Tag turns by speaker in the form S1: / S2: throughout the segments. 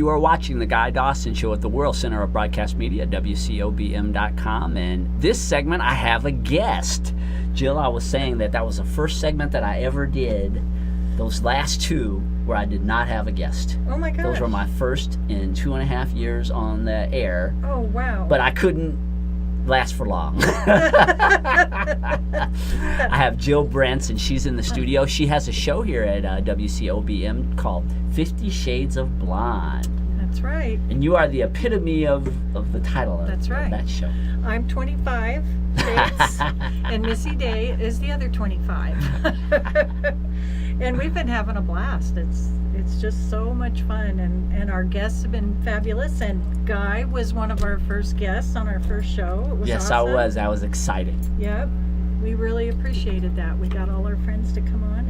S1: you are watching The Guy Dawson Show at the World Center of Broadcast Media, WCOBM.com. And this segment, I have a guest. Jill, I was saying that was the first segment that I ever did. Those last two where I did not have a guest.
S2: Oh my gosh.
S1: Those were my first in 2.5 years on the air.
S2: Oh, wow.
S1: But I couldn't last for long. I have Jill Brents, and she's in the studio. She has a show here at WCOBM called 50 Shades of Blonde.
S2: That's right.
S1: And you are the epitome of the title of that show.
S2: I'm 25 shades, and Missy Day is the other 25. And we've been having a blast. It's just so much fun, and our guests have been fabulous. And Guy was one of our first guests on our first show. It was
S1: yes,
S2: awesome.
S1: I was excited.
S2: Yep, we really appreciated that. We got all our friends to come on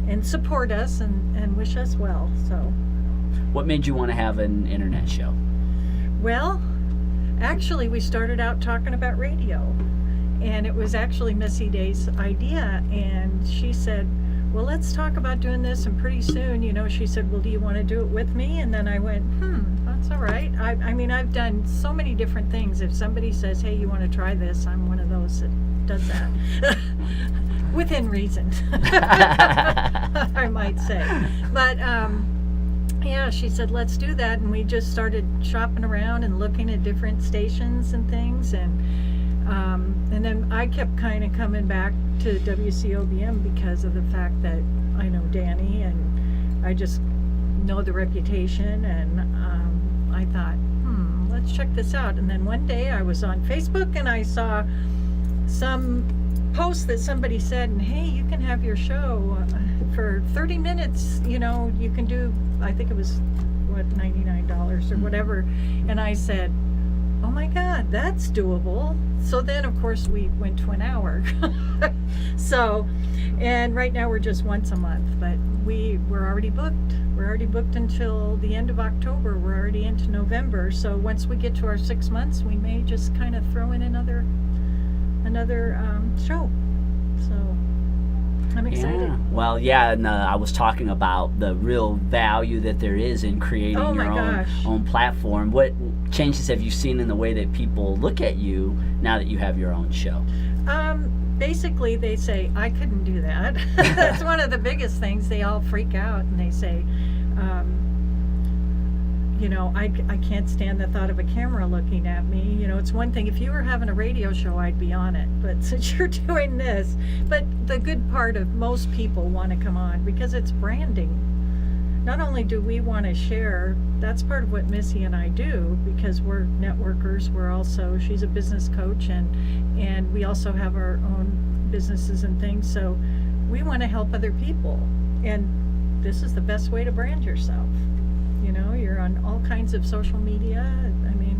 S2: and support us and wish us well. So,
S1: what made you want to have an internet show?
S2: Well, actually, we started out talking about radio, and it was actually Missy Day's idea, and she said, well, let's talk about doing this, and pretty soon, she said, well, do you want to do it with me? And then I went, that's all right. I mean, I've done so many different things. If somebody says, hey, you want to try this, I'm one of those that does that. Within reason, I might say. But, yeah, she said, let's do that, and we just started shopping around and looking at different stations and things, and then I kept kind of coming back to WCOBM because of the fact that I know Danny and I just know the reputation, and I thought, let's check this out. And then one day I was on Facebook and I saw some post that somebody said, and hey, you can have your show for 30 minutes, you can do, I think it was $99 or whatever. And I said, oh my God, that's doable. So then, of course, we went to an hour. So, and right now we're just once a month, but we're already booked. We're already booked until the end of October. We're already into November. So once we get to our 6 months, we may just kind of throw in another show. So I'm excited.
S1: Yeah. Well, yeah, and I was talking about the real value that there is in creating your own platform. What changes have you seen in the way that people look at you now that you have your own show?
S2: Basically, they say, I couldn't do that. That's one of the biggest things. They all freak out and they say, I can't stand the thought of a camera looking at me. It's one thing, if you were having a radio show, I'd be on it. But since you're doing this, but the good part of most people want to come on because it's branding. Not only do we want to share, that's part of what Missy and I do, because we're networkers. We're also, she's a business coach, and we also have our own businesses and things. So we want to help other people. And this is the best way to brand yourself. You're on all kinds of social media. I mean,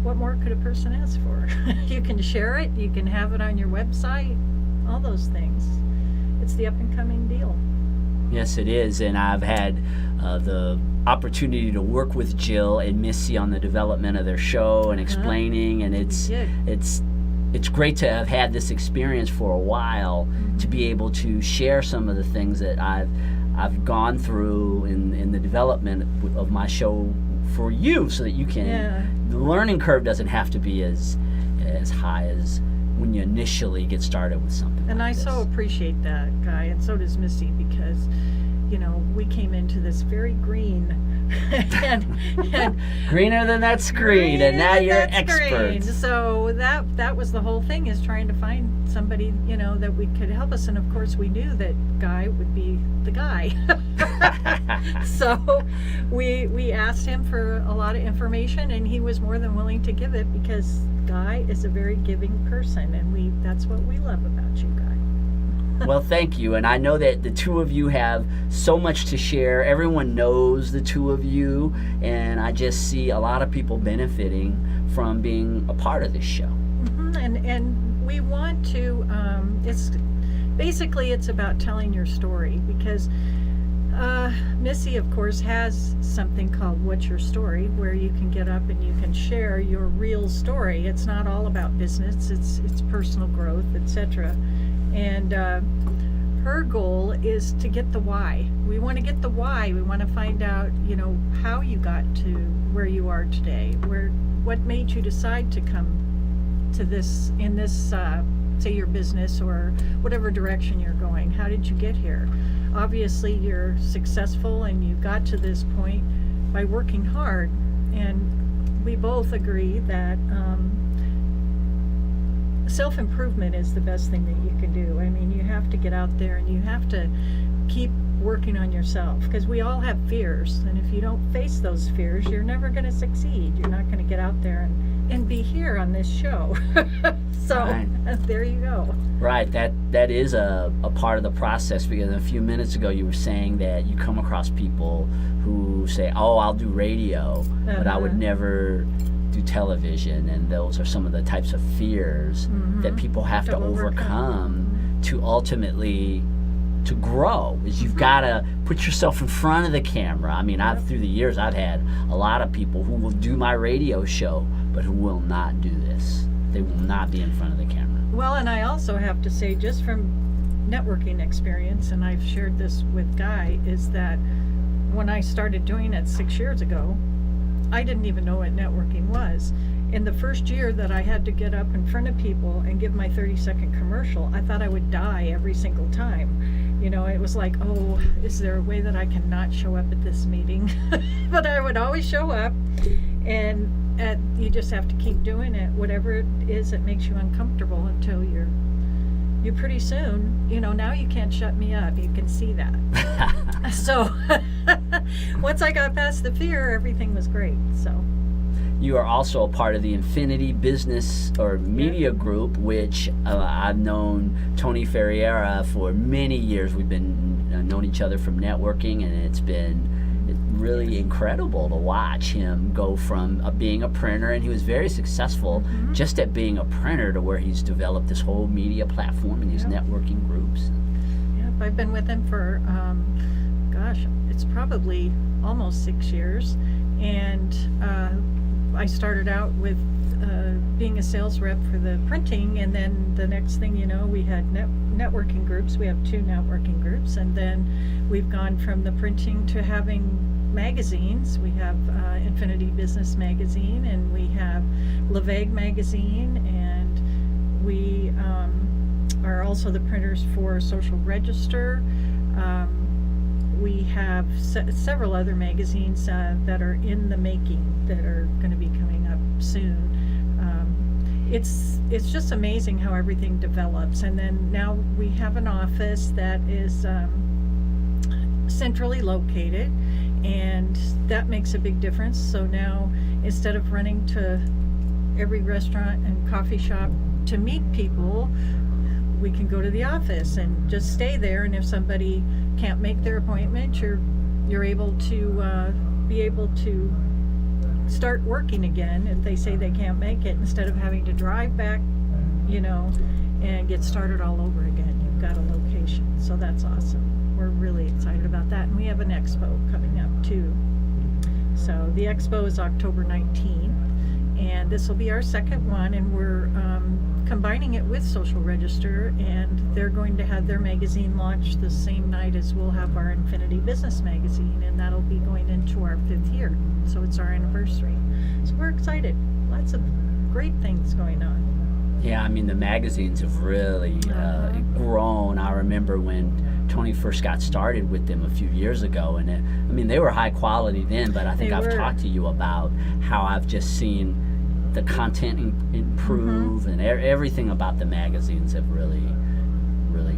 S2: what more could a person ask for? You can share it. You can have it on your website. All those things. It's the up and coming deal.
S1: Yes, it is, and I've had the opportunity to work with Jill and Missy on the development of their show and explaining, and it's great to have had this experience for a while, to be able to share some of the things that I've gone through in the development of my show for you, so that you can. The learning curve doesn't have to be as high as when you initially get started with something.
S2: And
S1: like
S2: I so appreciate that, Guy, and so does Missy, because we came into this very green and
S1: greener than that screen, and now you're expert.
S2: So that was the whole thing, is trying to find somebody that we could help us, and of course we knew that Guy would be the guy. So we asked him for a lot of information, and he was more than willing to give it, because Guy is a very giving person, and that's what we love about you, Guy.
S1: Well, thank you, and I know that the two of you have so much to share. Everyone knows the two of you, and I just see a lot of people benefiting from being a part of this show.
S2: And we want to, it's about telling your story, because Missy, of course, has something called What's Your Story, where you can get up and you can share your real story. It's not all about business, it's personal growth, etc. And her goal is to get the why. We want to get the why. We want to find out, how you got to where you are today. What made you decide to come to this, say your business or whatever direction you're going. How did you get here? Obviously, you're successful and you got to this point by working hard. And we both agree that self-improvement is the best thing that you can do. I mean, you have to get out there and you have to keep working on yourself, because we all have fears, and if you don't face those fears, you're never going to succeed. You're not going to get out there and be here on this show. So right. There you go.
S1: Right, that is a part of the process, because a few minutes ago you were saying that you come across people who say, oh, I'll do radio, but I would never do television, and those are some of the types of fears that people have to overcome to ultimately to grow. Is you've got to put yourself in front of the camera. I mean, through the years I've had a lot of people who will do my radio show but who will not do this. They will not be in front of the camera.
S2: Well, and I also have to say, just from networking experience, and I've shared this with Guy, is that when I started doing it 6 years ago, I didn't even know what networking was. In the first year that I had to get up in front of people and give my 30-second commercial, I thought I would die every single time. It was like, oh, is there a way that I can not show up at this meeting? But I would always show up, and you just have to keep doing it, whatever it is that makes you uncomfortable, until you pretty soon, now you can't shut me up. You can see that. So once I got past the fear, everything was great. So
S1: you are also a part of the Infinity Business or Media Group, which I've known Tony Ferriera for many years. We've been known each other from networking, and it's been really incredible to watch him go from being a printer, and he was very successful just at being a printer, to where he's developed this whole media platform and these networking groups.
S2: Yep, I've been with him for, it's probably almost 6 years, and I started out with being a sales rep for the printing, and then the next thing you know, we had networking groups. We have 2 networking groups, and then we've gone from the printing to having magazines. We have Infinity Business Magazine, and we have LeVague Magazine, and we are also the printers for Social Register. We have several other magazines that are in the making, that are going to be coming up soon. It's just amazing how everything develops. And then now we have an office that is centrally located, and that makes a big difference. So now, instead of running to every restaurant and coffee shop to meet people, we can go to the office and just stay there, and if somebody can't make their appointment, you're able to start working again if they say they can't make it, instead of having to drive back, and get started all over again. You've got a location, so that's awesome. We're really excited about that, and we have an expo coming up too. So the expo is October 19th, and this will be our second one, and we're combining it with Social Register, and they're going to have their magazine launch the same night as we'll have our Infinity Business Magazine, and that'll be going into our 5th year, so it's our anniversary. So we're excited. Lots of great things going on.
S1: Yeah, I mean, the magazines have really grown. I remember when Tony first got started with them a few years ago, and they were high quality then, but I think I've talked to you about how I've just seen the content improve, and everything about the magazines have really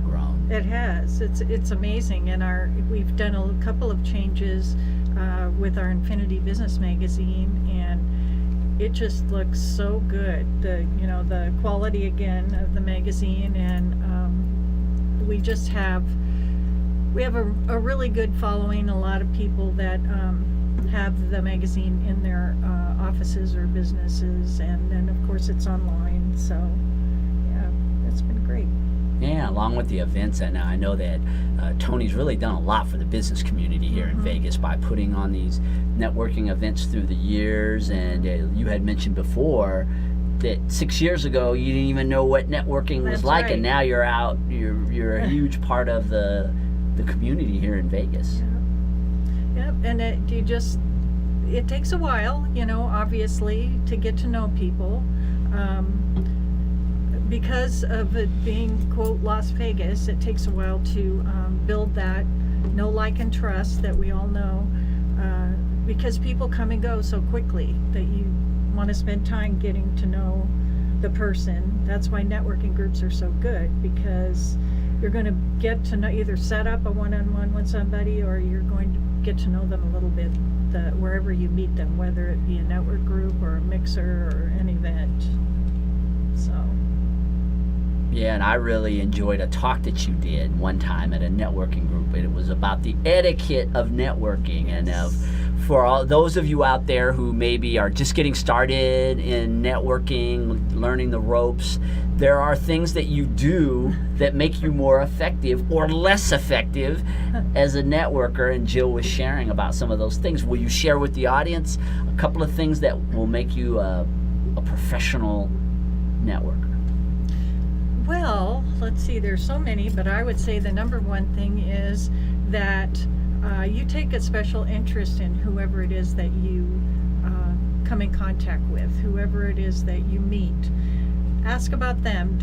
S1: grown.
S2: It has. It's amazing, and we've done a couple of changes with our Infinity Business Magazine, and it just looks so good. The quality again of the magazine, and we have a really good following. A lot of people that have the magazine in their offices or businesses, and then of course it's online. So yeah, it's been great.
S1: Yeah, along with the events, and I know that Tony's really done a lot for the business community here in Vegas by putting on these networking events through the years. And you had mentioned before that 6 years ago you didn't even know what networking was
S2: That's
S1: like,
S2: right.
S1: and now you're out. You're a huge part of the community here in Vegas.
S2: Yep, and it takes a while, obviously, to get to know people. Because of it being, quote, Las Vegas, it takes a while to build that know, like, and trust that we all know, because people come and go so quickly that you want to spend time getting to know the person. That's why networking groups are so good, because you're going to get to know, either set up a one-on-one with somebody, or you're going to get to know them a little bit wherever you meet them, whether it be a network group or a mixer or an event. So.
S1: Yeah, and I really enjoyed a talk that you did one time at a networking group, and it was about the etiquette of networking.
S2: Yes.
S1: And for all those of you out there who maybe are just getting started in networking, learning the ropes, there are things that you do that make you more effective or less effective as a networker, and Jill was sharing about some of those things. Will you share with the audience a couple of things that will make you a professional networker?
S2: Well, let's see, there's so many, but I would say the number one thing is that you take a special interest in whoever it is that you come in contact with, whoever it is that you meet. Ask about them.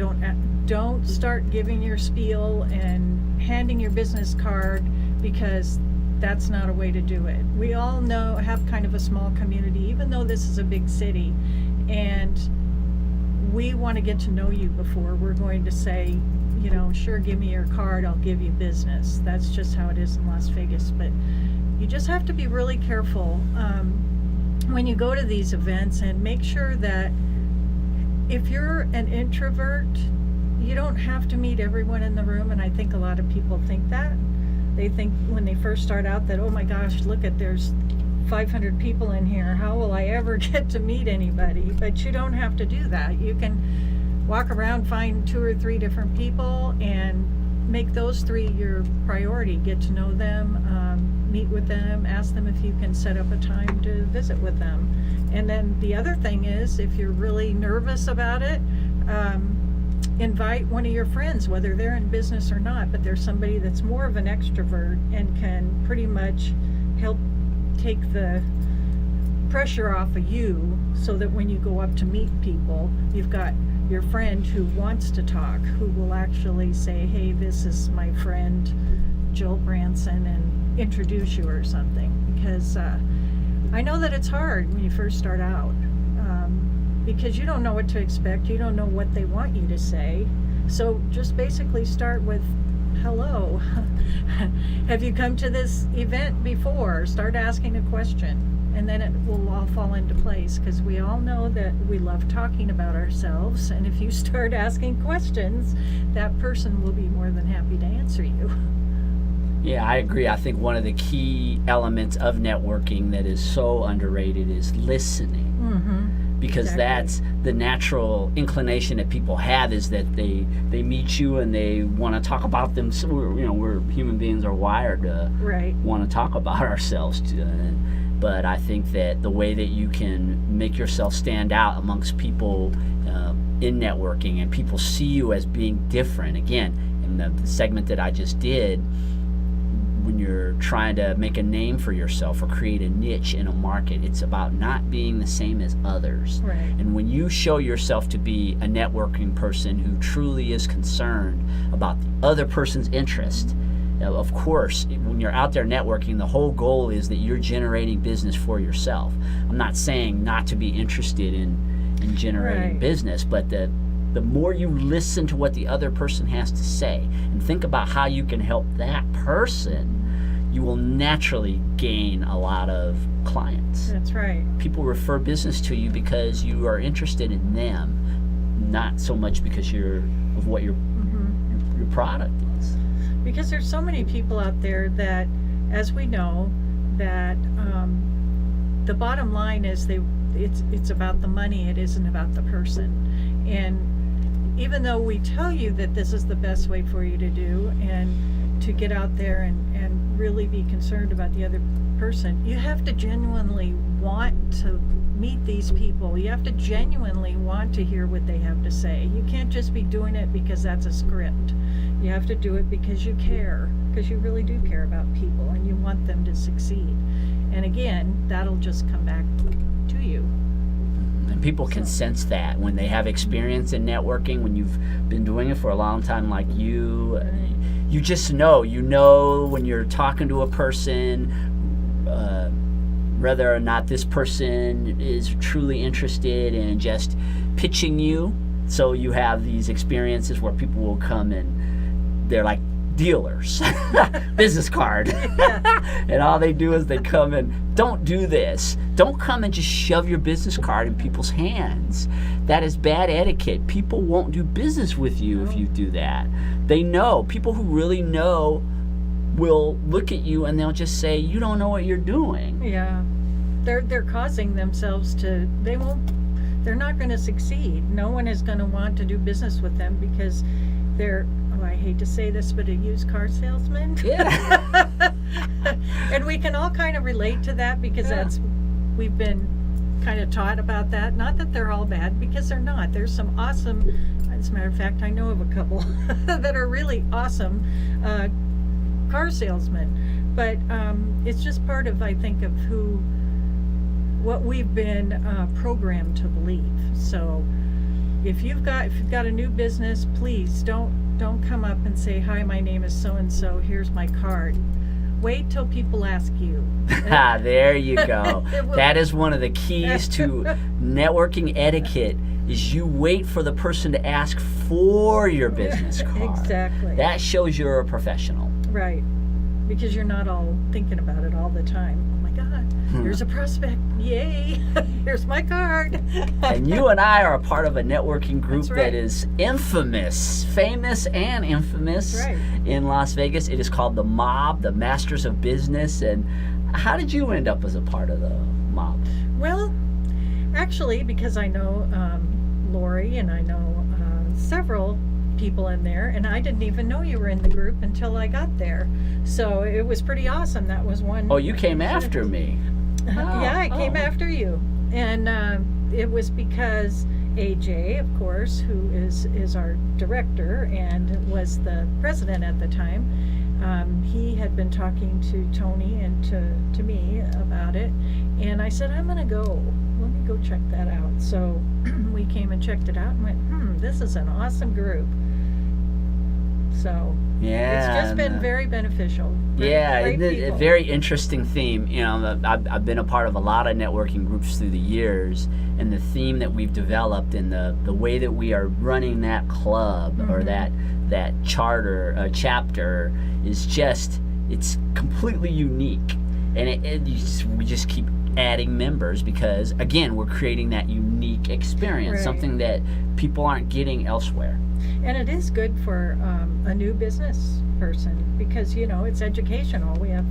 S2: Don't start giving your spiel and handing your business card, because that's not a way to do it. We all have kind of a small community, even though this is a big city, and we want to get to know you before we're going to say, sure, give me your card, I'll give you business. That's just how it is in Las Vegas. But you just have to be really careful when you go to these events, and make sure that if you're an introvert, you don't have to meet everyone in the room. And I think a lot of people think that. They think when they first start out that, oh my gosh, there's 500 people in here, how will I ever get to meet anybody? But you don't have to do that. You can walk around, find 2 or 3 different people, and make those 3 your priority. Get to know them, meet with them, ask them if you can set up a time to visit with them. And then the other thing is, if you're really nervous about it, invite one of your friends, whether they're in business or not, but there's somebody that's more of an extrovert and can pretty much help take the pressure off of you, so that when you go up to meet people, you've got your friend who wants to talk, who will actually say, hey, this is my friend Jill Branson, and introduce you or something. Because I know that it's hard when you first start out, because you don't know what to expect, you don't know what they want you to say. So just basically start with, hello, have you come to this event before? Start asking a question, and then it will all fall into place, because we all know that we love talking about ourselves, and if you start asking questions, that person will be more than happy to answer you.
S1: Yeah, I agree. I think one of the key elements of networking that is so underrated is listening. Because exactly. That's the natural inclination that people have, is that they meet you and they want to talk about them. So we're human beings, are wired to want to talk about ourselves. But I think that the way that you can make yourself stand out amongst people in networking, and people see you as being different. Again, in the segment that I just did, when you're trying to make a name for yourself or create a niche in a market, it's about not being the same as others.
S2: Right.
S1: And when you show yourself to be a networking person who truly is concerned about the other person's interest, of course, when you're out there networking, the whole goal is that you're generating business for yourself. I'm not saying not to be interested in generating business, but the more you listen to what the other person has to say and think about how you can help that person, you will naturally gain a lot of clients.
S2: That's right.
S1: People refer business to you because you are interested in them, not so much because of what your product is.
S2: Because there's so many people out there that, as we know, that the bottom line is it's about the money, it isn't about the person. And even though we tell you that this is the best way for you to do, and to get out there and really be concerned about the other person, you have to genuinely want to meet these people. You have to genuinely want to hear what they have to say. You can't just be doing it because that's a script. You have to do it because you care, because you really do care about people and you want them to succeed. And again, that'll just come back to you.
S1: And people can sense that when they have experience in networking, when you've been doing it for a long time like you. You just know. You know when you're talking to a person, whether or not this person is truly interested in just pitching you. So you have these experiences where people will come and they're like dealers, business card. And all they do is they come and don't do this. Don't come and just shove your business card in people's hands. That is bad etiquette. People won't do business with you if you do that. They know. People who really know will look at you and they'll just say, you don't know what you're doing.
S2: Yeah. They're causing themselves to, they're not going to succeed. No one is going to want to do business with them because they're, I hate to say this, but a used car salesman.
S1: Yeah.
S2: And we can all kind of relate to that because we've been kind of taught about that. Not that they're all bad, because they're not. There's some awesome, as a matter of fact, I know of a couple that are really awesome car salesmen. But it's just part of, I think, of what we've been programmed to believe. So if you've got a new business, please don't come up and say, hi, my name is so and so, here's my card. Wait till people ask you.
S1: There you go. That is one of the keys to networking etiquette, is you wait for the person to ask for your business card.
S2: Exactly.
S1: That shows you're a professional.
S2: Right. Because you're not all thinking about it all the time. Oh my God, here's a prospect. Yay. Here's my card.
S1: And you and I are a part of a networking group
S2: that
S1: is famous and infamous in Las Vegas. It is called the Mob, the Masters of Business. And how did you end up as a part of the Mob?
S2: Well, actually, because I know Lori and I know several people in there, and I didn't even know you were in the group until I got there. So it was pretty awesome. That was one.
S1: Oh, you came after me.
S2: Yeah, I came after you. And it was because AJ, of course, who is our director and was the president at the time, he had been talking to Tony and to me about it. And I said, I'm going to go. Let me go check that out. So we came and checked it out and went, this is an awesome group. So it's just been very beneficial.
S1: A very interesting theme. You know, I've been a part of a lot of networking groups through the years, and the theme that we've developed and the way that we are running that club or that chapter is just, it's completely unique, and we just keep adding members because, again, we're creating that unique experience, something that people aren't getting elsewhere.
S2: And it is good for a new business person because, you know, it's educational. We have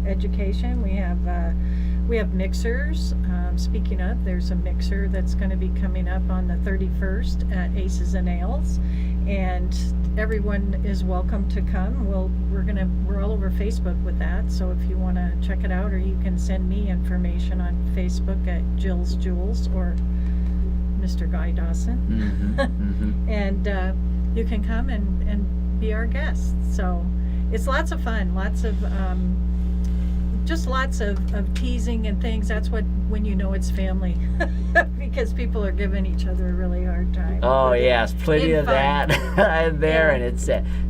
S2: education. We have mixers. Speaking of, there's a mixer that's going to be coming up on the 31st at Aces and Ales, and everyone is welcome to come. We're all over Facebook with that, so if you want to check it out, or you can send me information on Facebook at Jill's Jewels or Mr. Guy Dawson. And you can come and be our guest. So it's lots of fun, lots of teasing and things. That's when you know it's family, because people are giving each other a really hard time.
S1: Oh yes, plenty of that in there, and it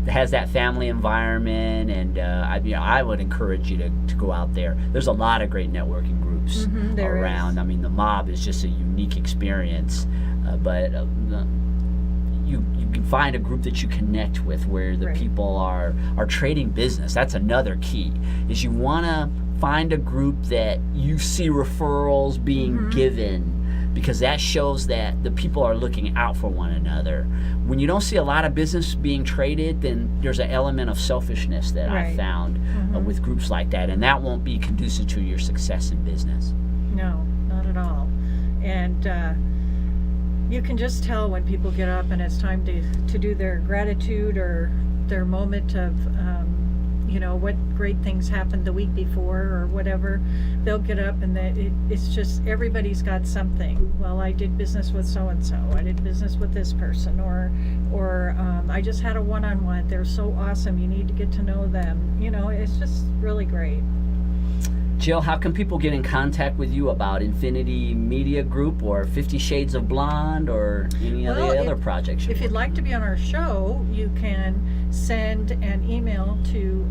S1: has that family environment. And I would encourage you to go out there. There's a lot of great networking groups around. I mean, the Mob is just a unique experience, but you can find a group that you connect with where the people are trading business. That's another key, is you want to find a group that you see referrals being given, because that shows that the people are looking out for one another. When you don't see a lot of business being traded, then there's an element of selfishness that I found with groups like that, and that won't be conducive to your success in business.
S2: No, not at all. And you can just tell when people get up and it's time to do their gratitude or their moment of what great things happened the week before or whatever. They'll get up and it's just everybody's got something. Well, I did business with so and so. I did business with this person, or I just had a one-on-one. They're so awesome. You need to get to know them. It's just really great.
S1: Jill, how can people get in contact with you about Infinity Media Group or 50 Shades of Blonde or any of the other projects?
S2: If you'd like to be on our show, you can send an email to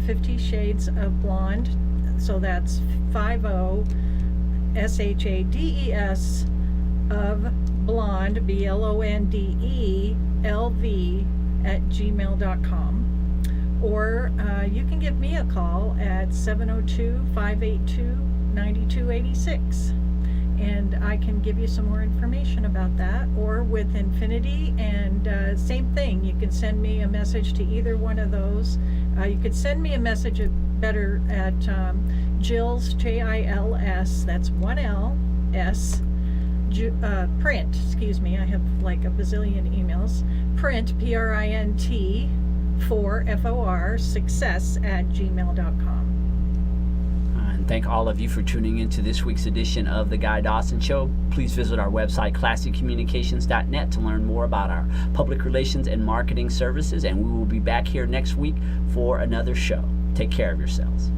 S2: 50 Shades of Blonde. So that's 50 SHADES of Blonde, BLONDE LV@gmail.com. Or you can give me a call at 702-582-9286. And I can give you some more information about that. Or with Infinity, and same thing. You can send me a message to either one of those. You could send me a message better at Jill's, JILS, that's 1L, S, print, excuse me, I have like a bazillion emails. Print, PRINT, FOR, success@gmail.com.
S1: And thank all of you for tuning in to this week's edition of The Guy Dawson Show. Please visit our website, classycommunications.net, to learn more about our public relations and marketing services. And we will be back here next week for another show. Take care of yourselves.